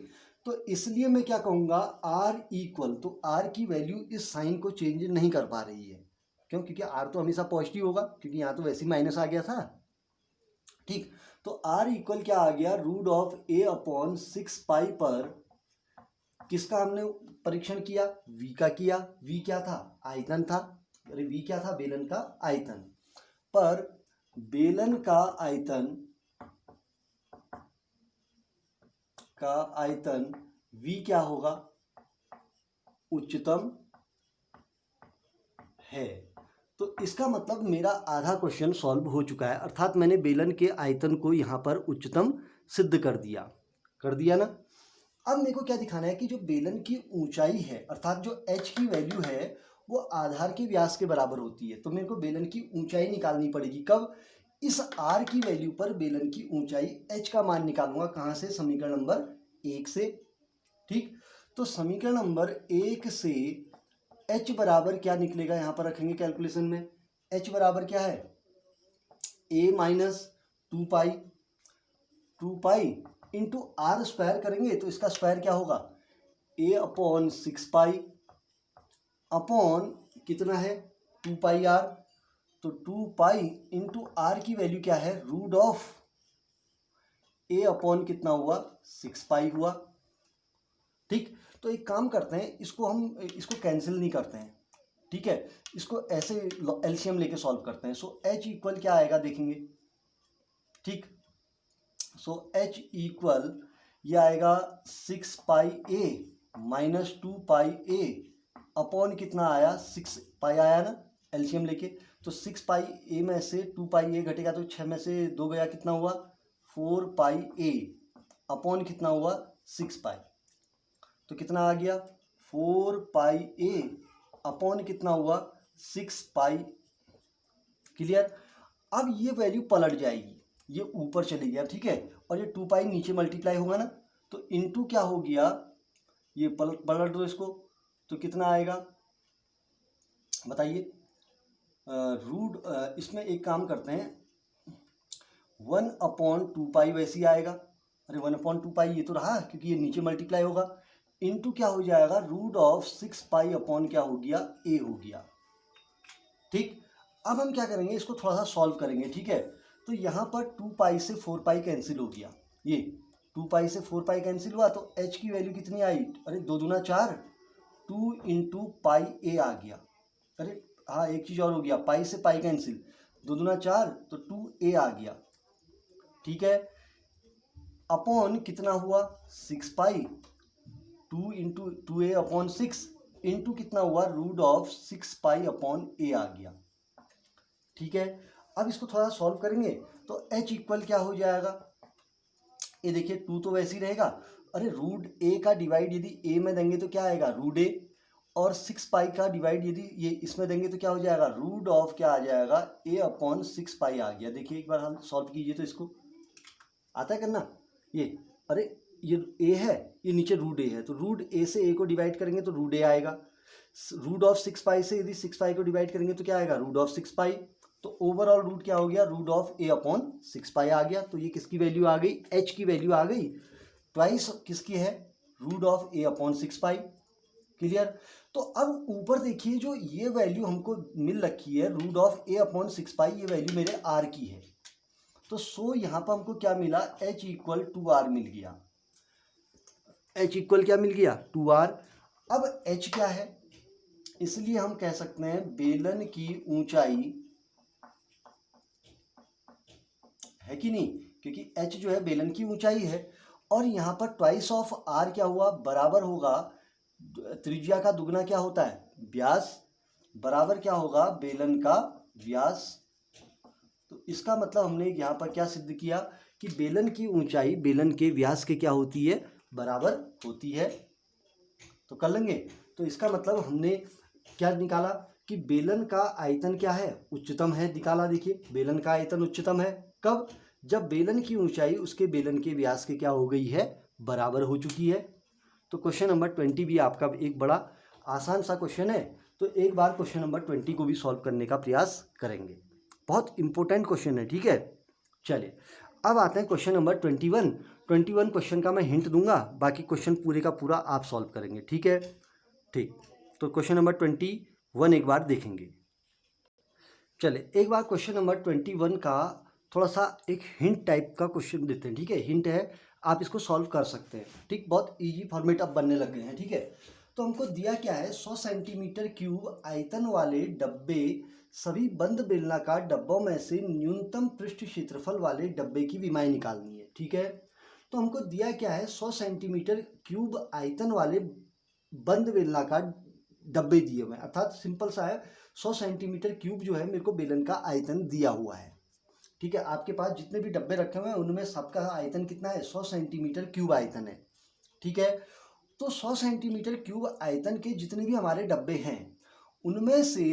तो इसलिए मैं क्या कहूँगा, r इक्वल, तो r की वैल्यू इस साइन को चेंज नहीं कर पा रही है, क्यों, क्योंकि r तो हमेशा पॉजिटिव होगा, क्योंकि यहाँ तो वैसे ही माइनस आ गया था, ठीक। तो r इक्वल क्या आ गया, रूट ऑफ a अपॉन 6π पर किसका हमने परीक्षण किया, v का किया। v क्या था, आयतन था, अरे v क्या था, बेलन का आयतन। पर बेलन का आयतन v क्या होगा, उच्चतम है। तो इसका मतलब मेरा आधा क्वेश्चन सॉल्व हो चुका है, अर्थात मैंने बेलन के आयतन को यहाँ पर उच्चतम सिद्ध कर दिया ना। अब मेरे को क्या दिखाना है कि जो बेलन की ऊंचाई है, अर्थात जो h की वैल्यू है वो आधार के व्यास के बराबर होती है। तो मेरे को बेलन की ऊंचाई निकालनी पड़ेगी, कब, इस r की वैल्यू पर बेलन की ऊंचाई h का मान निकालूंगा, कहाँ से, समीकरण नंबर 1 से, ठीक। तो समीकरण नंबर 1 से h बराबर क्या निकलेगा, यहाँ पर रखेंगे कैलकुलेशन में, h बराबर क्या है, a माइनस 2π इंटू r² करेंगे तो इसका स्क्वायर क्या होगा, a अपॉन 6π अपॉन कितना है, 2πr। तो 2π इंटू r की वैल्यू क्या है, रूट ऑफ a अपॉन कितना हुआ, 6π हुआ, ठीक। तो एक काम करते हैं, इसको कैंसिल नहीं करते हैं, ठीक है, इसको ऐसे एलसीएम लेके सॉल्व करते हैं। सो h इक्वल क्या आएगा देखेंगे, ठीक। सो h इक्वल ये आएगा 6πa माइनस 2πa अपॉन कितना आया, 6π आया ना, एलसीएम लेके। तो 6πa में से 2πa घटेगा तो 6 में से 2 गया, कितना हुआ, 4πa अपॉन कितना हुआ, 6π। तो कितना आ गया, 4πa अपॉन कितना हुआ, 6π। क्लियर। अब ये वैल्यू पलट जाएगी, ये ऊपर चली गया, ठीक है, और ये 2π नीचे मल्टीप्लाई होगा ना, तो इनटू क्या हो गया, ये पलट दो इसको, तो कितना आएगा बताइए, रूट, इसमें एक काम करते हैं, 1/2π वैसे ही आएगा, अरे 1/2π ये तो रहा, क्योंकि ये नीचे मल्टीप्लाई होगा, इनटू क्या हो जाएगा, रूट ऑफ 6π अपॉन क्या हो गया, a हो गया, ठीक। अब हम क्या करेंगे, इसको थोड़ा सा सॉल्व करेंगे, ठीक है। तो यहाँ पर 2π से 4π कैंसिल हो गया, ये 2 पाई से 4 पाई कैंसिल हुआ तो h की वैल्यू कितनी आई, अरे 2 दूना 4, 2 इंटू पाई ए आ गया। अरे हाँ एक चीज़ और हो गया, पाई से पाई कैंसिल, 2 दूना 4 तो 2a आ गया। ठीक है, अपॉन कितना हुआ 6 पाई, 2 इंटू 2a अपॉन 6 इंटू कितना हुआ root of 6 pi upon a आ गया। ठीक है, अब इसको थोड़ा सॉल्व करेंगे तो h इक्वल क्या हो जाएगा, ये देखिए 2 तो वैसे ही रहेगा, अरे रूट a का डिवाइड यदि a में देंगे तो क्या आएगा रूट a, और 6 पाई का डिवाइड यदि ये इसमें देंगे तो क्या हो जाएगा रूट ऑफ क्या आ जाएगा a अपॉन 6 पाई आ गया। देखिए एक बार हम सॉल्व कीजिए तो इसको आता है करना, ये अरे ये a है, ये नीचे रूट a है, तो रूट a से a को डिवाइड करेंगे तो रूट a आएगा, रूट ऑफ 6 पाई से यदि 6 पाई को डिवाइड करेंगे तो क्या आएगा रूट ऑफ 6 पाई, तो ओवरऑल रूट क्या हो गया रूट ऑफ a अपॉन 6 पाई आ गया। तो ये किसकी वैल्यू आ गई, h की वैल्यू आ गई, ट्वाइस किसकी है root of a upon 6 pi. Clear, तो अब ऊपर देखिए जो ये वैल्यू हमको मिल रखी है रूट ऑफ a अपॉन 6 पाई, ये वैल्यू मेरे r की है, तो सो यहाँ पर हमको क्या मिला h इक्वल 2r मिल गया, h इक्वल क्या मिल गया 2r। अब h क्या है, इसलिए हम कह सकते हैं बेलन की ऊंचाई है कि नहीं, क्योंकि h जो है बेलन की ऊंचाई है, और यहाँ पर ट्वाइस ऑफ r क्या हुआ बराबर होगा त्रिज्या का दुगना क्या होता है व्यास, बराबर क्या होगा बेलन का व्यास। तो इसका मतलब हमने यहाँ पर क्या सिद्ध किया कि बेलन की ऊंचाई बेलन के व्यास के क्या होती है बराबर होती है। तो कर लेंगे, तो इसका मतलब हमने क्या निकाला कि बेलन का आयतन क्या है उच्चतम है, निकाला। देखिए बेलन का आयतन उच्चतम है कब, जब बेलन की ऊंचाई उसके बेलन के व्यास के क्या हो गई है बराबर हो चुकी है। तो क्वेश्चन नंबर 20 भी आपका एक बड़ा आसान सा क्वेश्चन है, तो एक बार क्वेश्चन नंबर 20 को भी सॉल्व करने का प्रयास करेंगे, बहुत इंपॉर्टेंट क्वेश्चन है। ठीक है, चलिए अब आते हैं क्वेश्चन नंबर 21 क्वेश्चन का मैं हिंट दूंगा, बाकी क्वेश्चन पूरे का पूरा आप सॉल्व करेंगे। ठीक है, ठीक, तो क्वेश्चन नंबर 21 एक बार देखेंगे। चलिए एक बार क्वेश्चन नंबर 21 का थोड़ा सा एक हिंट टाइप का क्वेश्चन देते हैं। ठीक है, हिंट है, आप इसको सॉल्व कर सकते हैं। ठीक, बहुत इजी फॉर्मेट अब बनने लग गए हैं। ठीक है, तो हमको दिया क्या है 100 सेंटीमीटर क्यूब आयतन वाले डब्बे, सभी बंद बेलनाकार डब्बों में से न्यूनतम पृष्ठ क्षेत्रफल वाले डब्बे की विमाएं निकालनी है। ठीक है, तो हमको दिया क्या है 100 सेंटीमीटर क्यूब आयतन वाले बंद बेलनाकार डब्बे दिए हुए हैं, अर्थात सिंपल सा है 100 सेंटीमीटर क्यूब जो है मेरे को बेलन का आयतन दिया हुआ है। ठीक है, आपके पास जितने भी डब्बे रखे हुए हैं उनमें सबका आयतन कितना है 100 सेंटीमीटर क्यूब आयतन है। ठीक है, तो 100 सेंटीमीटर क्यूब आयतन के जितने भी हमारे डब्बे हैं उनमें से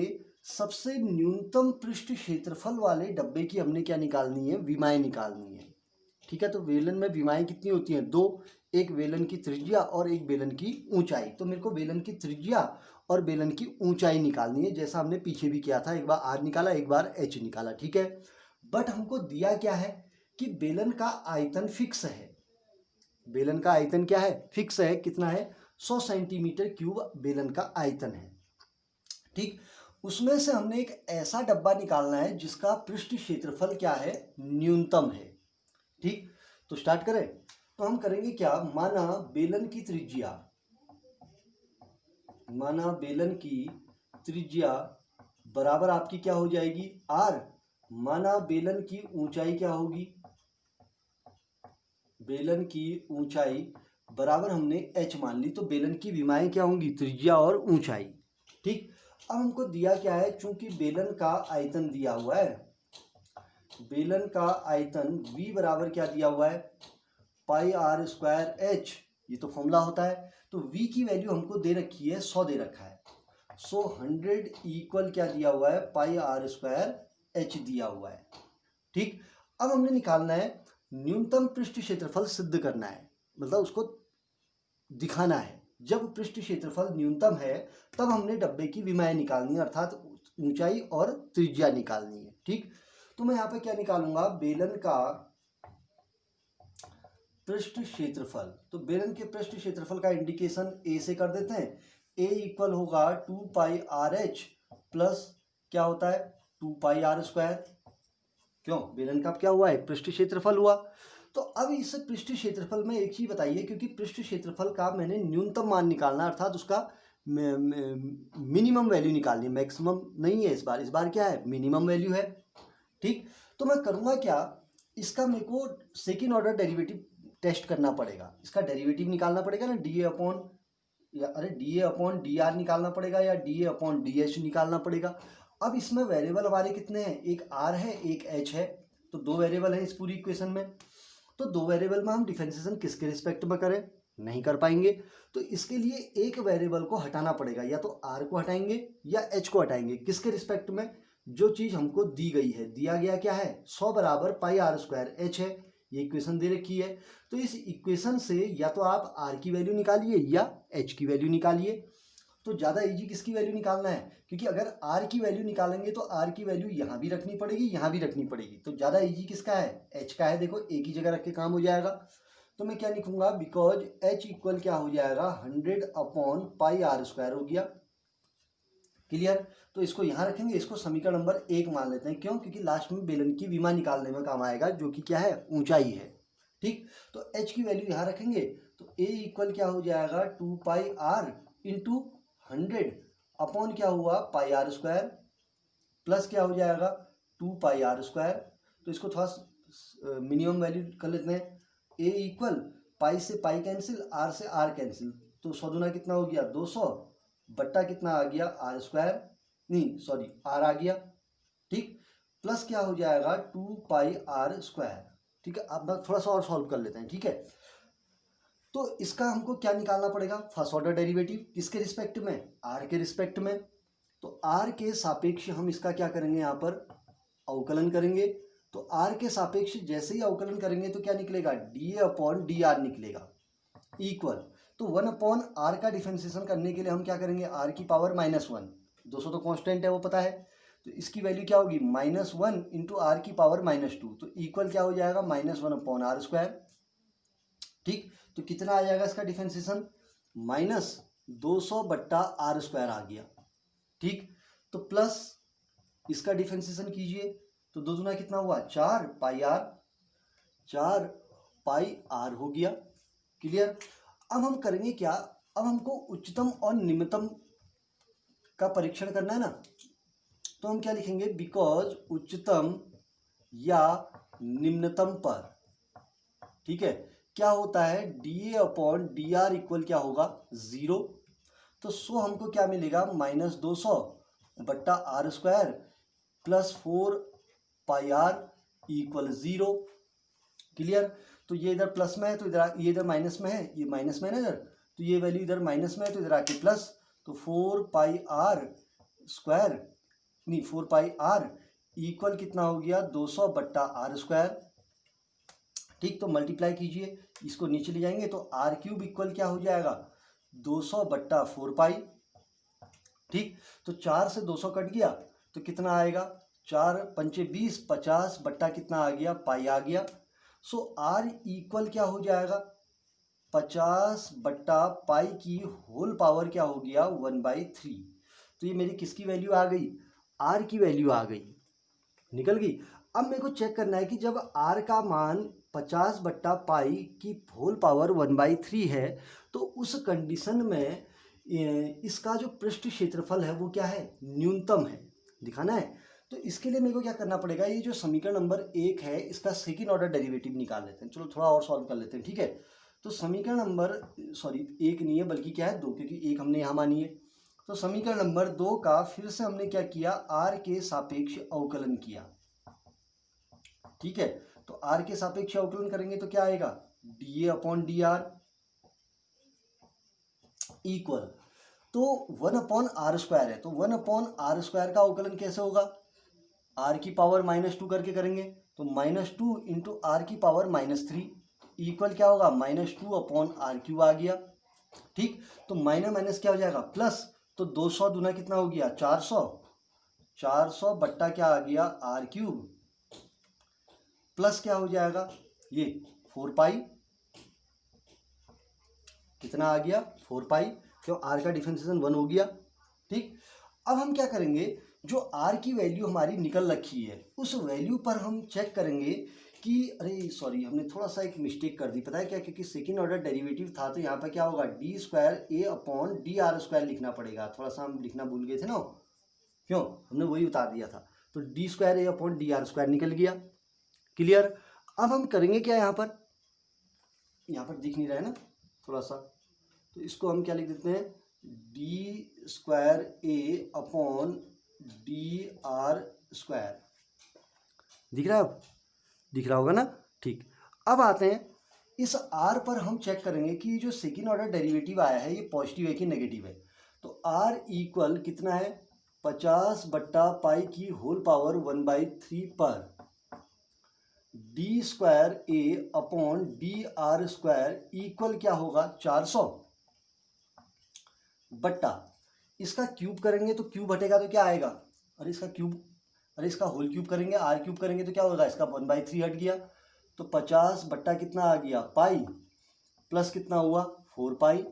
सबसे न्यूनतम पृष्ठ क्षेत्रफल वाले डब्बे की हमने क्या निकालनी है विमाएं निकालनी है। ठीक है, तो बेलन में विमाएं कितनी होती हैं दो, एक बेलन की त्रिज्या और एक बेलन की ऊंचाई। तो मेरे को बेलन की त्रिज्या और बेलन की ऊंचाई निकालनी है, जैसा हमने पीछे भी किया था, एक बार आर निकाला एक बार एच निकाला। ठीक है, बट हमको दिया क्या है कि बेलन का आयतन फिक्स है, बेलन का आयतन क्या है फिक्स है, कितना है 100 सेंटीमीटर क्यूब बेलन का आयतन है। ठीक, उसमें से हमने एक ऐसा डब्बा निकालना है जिसका पृष्ठ क्षेत्रफल क्या है न्यूनतम है। ठीक, तो स्टार्ट करें, तो हम करेंगे क्या, माना बेलन की त्रिज्या बराबर आपकी क्या हो जाएगी आर, माना बेलन की ऊंचाई क्या होगी, बेलन की ऊंचाई बराबर हमने h मान ली, तो बेलन की विमाएं क्या होंगी त्रिज्या और ऊंचाई। ठीक, अब हमको दिया क्या है, चूंकि बेलन का आयतन दिया हुआ है, बेलन का आयतन v बराबर क्या दिया हुआ है पाई आर स्क्वायर एच, ये तो फॉर्मूला होता है, तो v की वैल्यू हमको दे रखी है 100 दे रखा है, सो 100 इक्वल क्या दिया हुआ है पाई आर स्क्वायर एच दिया हुआ है। ठीक, अब हमने निकालना है न्यूनतम पृष्ठ क्षेत्रफल सिद्ध करना है, मतलब उसको दिखाना है जब पृष्ठ क्षेत्रफल न्यूनतम है तब हमने डब्बे की विमाएं निकालनी है, अर्थात ऊंचाई और त्रिज्या निकालनी है। ठीक, तो मैं यहाँ पे क्या निकालूंगा बेलन का पृष्ठ क्षेत्रफल, तो बेलन के पृष्ठ क्षेत्रफल का इंडिकेशन ए से कर देते हैं, ए इक्वल होगा 2 पाई आर एच प्लस क्या होता है 2 पाई आर स्क्वायर, क्यों बेलन का क्या हुआ है पृष्ठ क्षेत्रफल हुआ, तो अब इस पृष्ठ क्षेत्रफल में एक चीज बताइए, क्योंकि पृष्ठ क्षेत्रफल का मैंने न्यूनतम मान निकालना, अर्थात उसका मिनिमम वैल्यू निकालनी है, मैक्सिमम नहीं है इस बार क्या है, मिनिमम वैल्यू है। ठीक, तो मैं करूँगा क्या, इसका मेरे को सेकेंड ऑर्डर डेरिवेटिव टेस्ट करना पड़ेगा, इसका डेरिवेटिव निकालना पड़ेगा ना, D A upon D are निकालना पड़ेगा या D A upon D H निकालना पड़ेगा। अब इसमें वेरिएबल हमारे कितने हैं, एक आर है एक एच है, तो दो वेरिएबल है इस पूरी इक्वेशन में। तो दो वेरिएबल में हम डिफरेंशिएशन किसके रिस्पेक्ट में करें, नहीं कर पाएंगे। तो इसके लिए एक वेरिएबल को हटाना पड़ेगा, या तो आर को हटाएंगे या एच को हटाएंगे, किसके रिस्पेक्ट में, जो चीज़ हमको दी गई है, दिया गया क्या है, 100 बराबर पाई आर स्क्वायर एच है, ये इक्वेशन दे रखी है। तो इस इक्वेशन से या तो आप आर की वैल्यू निकालिए या एच की वैल्यू निकालिए। तो ज़्यादा इजी किसकी वैल्यू निकालना है, क्योंकि अगर आर की वैल्यू निकालेंगे तो आर की वैल्यू यहाँ भी रखनी पड़ेगी यहाँ भी रखनी पड़ेगी, तो ज़्यादा इजी किसका है, एच का है। देखो एक ही जगह रख के काम हो जाएगा। तो मैं क्या लिखूंगा, बिकॉज एच इक्वल क्या हो जाएगा, 100 अपॉन पाई आर स्क्वायर हो गया। क्लियर, तो इसको यहाँ रखेंगे, इसको समीकरण नंबर 1 मान लेते हैं। क्यों, क्योंकि लास्ट में बेलन की विमा निकालने में काम आएगा, जो कि क्या है, ऊंचाई है। ठीक, तो एच की वैल्यू यहाँ रखेंगे, तो ए इक्वल क्या हो जाएगा, 2 पाई आर इंटू 100 अपॉन क्या हुआ, पाई आर स्क्वायर, प्लस क्या हो जाएगा, 2 पाई आर स्क्वायर। तो इसको थोड़ा मिनिमम वैल्यू कर लेते हैं। ए इक्वल पाई से पाई कैंसिल, आर से आर कैंसिल, तो 100 दूना कितना हो गया, 200 बट्टा कितना आ गया, आर स्क्वायर, नहीं सॉरी आर आ गया। ठीक, प्लस क्या हो जाएगा, 2 पाई आर स्क्वायर। ठीक है, अब थोड़ा सा और सॉल्व कर लेते हैं। ठीक है, तो इसका हमको क्या निकालना पड़ेगा, फर्स्ट ऑर्डर डेरिवेटिव, किसके रिस्पेक्ट में, आर के रिस्पेक्ट में। तो आर के सापेक्ष हम इसका क्या करेंगे, यहाँ पर अवकलन करेंगे। तो आर के सापेक्ष जैसे ही अवकलन करेंगे तो क्या निकलेगा, D A upon D are निकलेगा, इक्वल। तो 1 अपॉन आर का डिफरेंशिएशन करने के लिए हम क्या करेंगे, आर की पावर -1, 200 तो कांस्टेंट है वो पता है, तो इसकी वैल्यू क्या होगी, -1 इंटू आर की पावर -2, तो इक्वल क्या हो जाएगा, -1 अपॉन आर स्क्वायर। ठीक, तो कितना आ जाएगा इसका डिफरेंशिएशन, -200 बट्टा आर स्क्वायर आ गया। ठीक, तो प्लस इसका डिफरेंशिएशन कीजिए, तो दो दूना कितना हुआ, 4 पाई आर, 4 पाई आर हो गया। क्लियर, अब हम करेंगे क्या, अब हमको उच्चतम और निम्नतम का परीक्षण करना है ना, तो हम क्या लिखेंगे, बिकॉज उच्चतम या निम्नतम पर, ठीक है, क्या होता है, D A upon D are equal क्या होगा, 0। तो सो हमको क्या मिलेगा, -200 बट्टा R square plus 4 pi R equal 0। Clear, तो ये इधर प्लस में है तो इधर, ये इधर माइनस में है, ये माइनस में है ना इधर, तो ये वैल्यू इधर माइनस में है तो इधर आके प्लस, तो 4 पाई आर स्क्वायर, नहीं 4 पाई आर इक्वल कितना हो गया, 200 बट्टा आर स्क्वायर। ठीक, तो मल्टीप्लाई कीजिए, इसको नीचे ले जाएंगे तो आर क्यूब इक्वल क्या हो जाएगा, 200 बट्टा 4 पाई। ठीक, तो 4 से 200 कट गया तो कितना आएगा, 4 पंचे 20, 50 बट्टा कितना आ गया, पाई आ गया। सो आर इक्वल क्या हो जाएगा, 50 बट्टा पाई की होल पावर क्या हो गया, 1/3। तो ये मेरी किसकी वैल्यू आ गई, आर की वैल्यू आ गई, निकल गई। अब मेरे को चेक करना है कि जब आर का मान 50 बट्टा पाई की होल पावर 1/3 है, तो उस कंडीशन में इसका जो पृष्ठ क्षेत्रफल है वो क्या है, न्यूनतम है, दिखाना है। तो इसके लिए मेरे को क्या करना पड़ेगा, ये जो समीकरण नंबर 1 है इसका सेकेंड ऑर्डर डेरिवेटिव निकाल लेते हैं। चलो थोड़ा और सॉल्व कर लेते हैं। ठीक है, तो समीकरण नंबर, सॉरी 1 नहीं है बल्कि क्या है 2, क्योंकि 1 हमने यहाँ मानी है। तो समीकरण नंबर 2 का फिर से हमने क्या किया, आर के सापेक्ष अवकलन किया। ठीक है, तो आर के सापेक्ष अवकलन करेंगे तो क्या आएगा, D A upon D are equal, तो 1 अपॉन आर स्क्वायर है, तो 1 अपॉन आर स्क्वायर का अवकलन कैसे होगा, आर की पावर -2 करके करेंगे, तो -2 इंटू आर की पावर -3 इक्वल क्या होगा, -2 अपॉन आर क्यूब आ गया। ठीक, तो माइनस माइनस क्या हो जाएगा, प्लस, तो 200 दूना कितना हो गया, 400 बट्टा क्या आ गया, आर क्यूब, प्लस क्या हो जाएगा, ये 4 पाई, कितना आ गया, 4 पाई, क्यों आर का डिफरेंशिएशन 1 हो गया। ठीक, अब हम क्या करेंगे, जो आर की वैल्यू हमारी निकल रखी है उस वैल्यू पर हम चेक करेंगे कि अरे सॉरी, हमने थोड़ा सा एक मिस्टेक कर दी, पता है क्या, क्योंकि सेकेंड ऑर्डर डेरिवेटिव था तो यहाँ पर क्या होगा, D square A upon D R square लिखना पड़ेगा, थोड़ा सा हम लिखना भूल गए थे ना, क्यों, हमने वही उतार दिया था। तो D square A upon D R square निकल गया। क्लियर। अब हम करेंगे क्या, यहाँ पर दिख नहीं रहा है ना थोड़ा सा, तो इसको हम क्या लिख देते हैं, D square A upon D R square. दिख रहा है, अब दिख रहा होगा ना, ठीक। अब आते हैं इस आर पर, हम चेक करेंगे कि जो सेकेंड ऑर्डर डेरिवेटिव आया है ये पॉजिटिव है कि नेगेटिव है। तो आर इक्वल कितना है, 50/पाई की होल पावर 1/3 पर D square A upon D R square equal क्या होगा, 400 बट्टा इसका क्यूब करेंगे तो क्यूब हटेगा तो क्या आएगा, अरे इसका क्यूब, अरे इसका होल क्यूब करेंगे, आर क्यूब करेंगे तो क्या होगा, इसका 1/3 हट गया। तो 50 बट्टा कितना आ गया, पाई, प्लस कितना हुआ 4 पाई,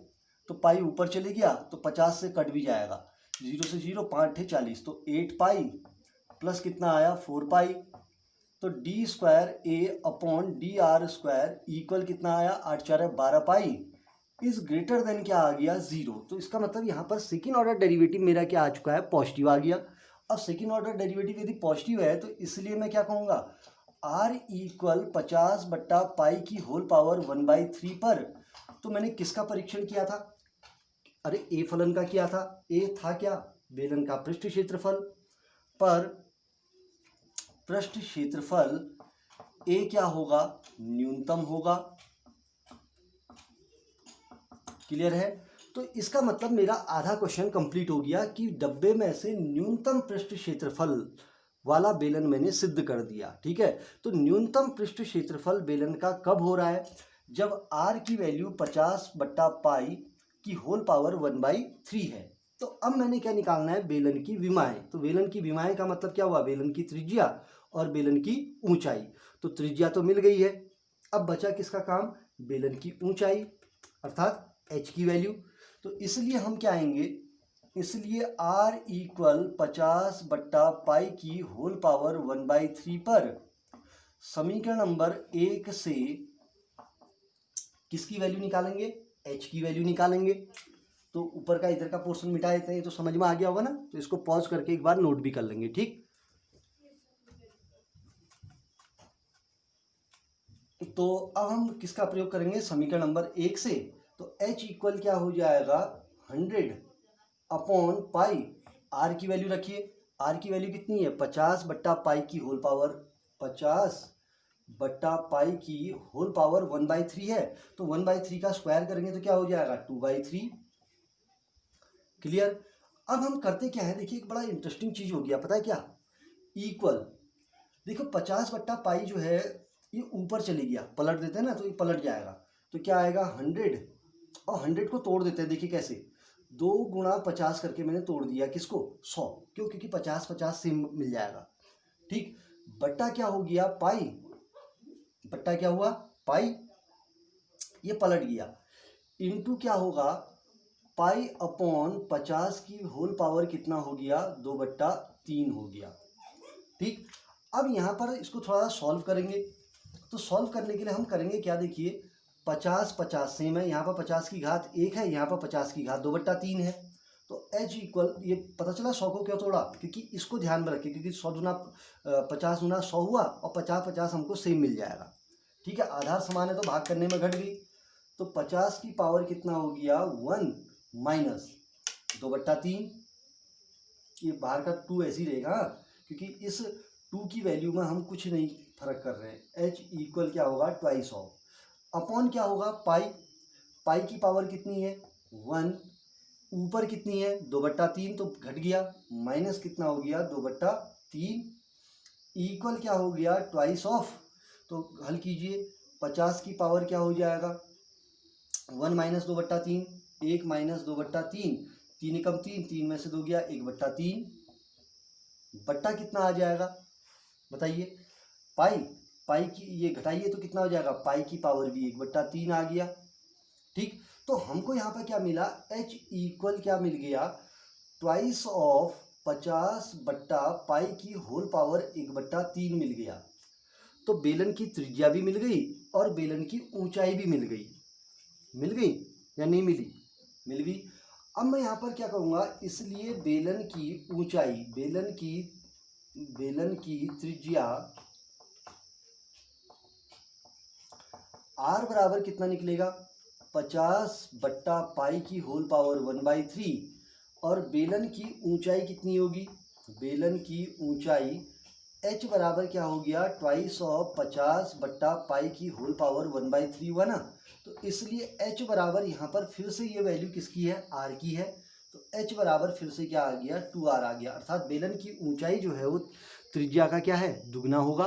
तो पाई ऊपर चले गया तो 50 से कट भी जाएगा, 0 से 0, 5 × 40, तो 8 पाई प्लस कितना आया 4 पाई। तो D square A upon D R square equal कितना आया, 8 × 4 = 12 पाई इज ग्रेटर देन क्या आ गया, 0। तो इसका मतलब यहाँ पर सेकेंड ऑर्डर डेरिवेटिव मेरा क्या आ चुका है, पॉजिटिव आ गया। अब सेकेंड ऑर्डर डेरिवेटिव यदि पॉजिटिव है तो इसलिए मैं क्या कहूँगा, r इक्वल 50/पाई की होल पावर 1/3 पर। तो मैंने किसका परीक्षण किया था, अरे ए फलन का किया था, ए था क्या, बेलन का पृष्ठ क्षेत्रफल, पर पृष्ठ क्षेत्रफल ए क्या होगा, न्यूनतम होगा। क्लियर है। तो इसका मतलब मेरा आधा क्वेश्चन कंप्लीट हो गया कि डब्बे में से न्यूनतम पृष्ठ क्षेत्रफल वाला बेलन मैंने सिद्ध कर दिया। ठीक है, तो न्यूनतम पृष्ठ क्षेत्रफल बेलन का कब हो रहा है, जब r की वैल्यू 50/पाई की होल पावर 1/3 है। तो अब मैंने क्या निकालना है, बेलन की विमाएं। तो बेलन की विमाएं का मतलब क्या हुआ, बेलन की त्रिज्या और बेलन की ऊंचाई। तो त्रिज्या तो मिल गई है, अब बचा किसका काम, बेलन की ऊंचाई अर्थात h की वैल्यू। तो इसलिए हम क्या आएंगे, इसलिए r इक्वल 50/पाई की होल पावर 1/3 पर समीकरण नंबर 1 से किसकी वैल्यू निकालेंगे, h की वैल्यू निकालेंगे। तो ऊपर का इधर का पोर्शन मिटा देते हैं, तो समझ में आ गया होगा ना। तो इसको पॉज करके एक बार नोट भी कर लेंगे। ठीक, तो अब हम किसका प्रयोग करेंगे, समीकरण नंबर 1 से। तो h इक्वल क्या हो जाएगा, 100/पाई, r की वैल्यू रखिए, r की वैल्यू कितनी है, 50/पाई की होल पावर, 50/पाई की होल पावर 1/3 है। तो 1/3 का स्क्वायर करेंगे तो क्या हो जाएगा, 2/3। क्लियर। अब हम करते क्या है, देखिए एक बड़ा इंटरेस्टिंग चीज हो गया, पता है क्या, इक्वल, देखो 50/पाई जो है ये ऊपर चली गया, पलट देते हैं ना तो ये पलट जाएगा। तो क्या आएगा 100, और 100 को तोड़ देते हैं, देखिए कैसे, 2 × 50 करके मैंने तोड़ दिया, किसको, 100, क्यों, क्योंकि 50/50 से मिल जाएगा। ठीक, बट्टा क्या हो गया, पाई, बट्टा क्या हुआ, पाई, ये पलट गया, इनटू क्या होगा, पाई अपॉन 50 की होल पावर कितना हो गया, 2/3 हो गया। ठीक, अब यहाँ पर इसको थोड़ा सॉल्व करेंगे। तो सॉल्व करने के लिए हम करेंगे क्या, देखिए 50/50 सेम है, यहाँ पर 50 की घात 1 है, यहाँ पर 50 की घात 2/3 है। तो h इक्वल, ये पता चला 100 को क्यों तोड़ा, क्योंकि इसको ध्यान में रखिए, क्योंकि 100 गुना 50 गुना 100 हुआ, और 50/50 हमको सेम मिल जाएगा। ठीक है, आधार समान है तो भाग करने में घट गई। तो 50 की पावर कितना हो गया, 1 माइनस 2/3, ये बाहर का 2 ऐसे ही रहेगा, क्योंकि इस 2 की वैल्यू में हम कुछ नहीं फर्क कर रहे हैं। h इक्वल क्या होगा, 2 ऑफ, अपॉन क्या होगा, पाई, पाई की पावर कितनी है 1, ऊपर कितनी है 2/3, तो घट गया, माइनस कितना हो गया 2/3, इक्वल क्या हो गया 2 ऑफ। तो हल कीजिए, 50 की पावर क्या हो जाएगा, 1 माइनस 2/3, 1 माइनस 2/3, 3 एकम 3, 3 में से 2 गया 1/3, बट्टा कितना आ जाएगा बताइए, पाई, पाई की ये घटाइए तो कितना हो जाएगा, पाई की पावर भी 1/3 आ गया। ठीक, तो हमको यहाँ पर क्या मिला, h इक्वल क्या मिल गया, 2 ऑफ 50/पाई की होल पावर 1/3 मिल गया। तो तो बेलन की त्रिज्या भी मिल गई और बेलन की ऊंचाई भी मिल गई या नहीं मिली? मिल गई। अब मैं यहाँ पर क्या करूँगा, इसलिए बेलन की त्रिज्या r बराबर कितना निकलेगा, 50/π⁴ और बेलन की ऊंचाई कितनी होगी, बेलन की ऊंचाई h बराबर क्या हो गया, 250/π⁴ हुआ ना। तो इसलिए h बराबर यहाँ पर फिर से ये वैल्यू किसकी है, r की है। तो h बराबर फिर से क्या आ गया, 2r आ गया। अर्थात बेलन की ऊंचाई जो है वो त्रिज्या का क्या है, दुगना होगा।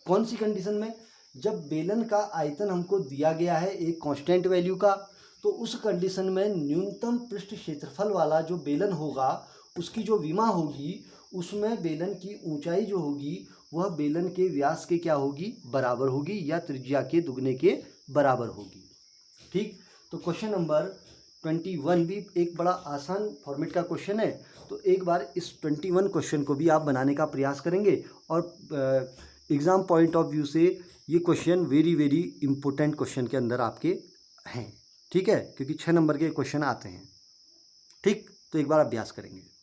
कौन सी कंडीशन में, जब बेलन का आयतन हमको दिया गया है एक कांस्टेंट वैल्यू का, तो उस कंडीशन में न्यूनतम पृष्ठ क्षेत्रफल वाला जो बेलन होगा उसकी जो विमा होगी उसमें बेलन की ऊंचाई जो होगी वह बेलन के व्यास के क्या होगी, बराबर होगी या त्रिज्या के दुगने के बराबर होगी। ठीक, तो क्वेश्चन नंबर 21 भी एक बड़ा आसान फॉर्मेट का क्वेश्चन है। तो एक बार इस 21 क्वेश्चन को भी आप बनाने का प्रयास करेंगे और एग्ज़ाम पॉइंट ऑफ व्यू से ये क्वेश्चन वेरी इंपॉर्टेंट क्वेश्चन के अंदर आपके हैं। ठीक है, क्योंकि 6 नंबर के क्वेश्चन आते हैं। ठीक, तो एक बार अभ्यास करेंगे।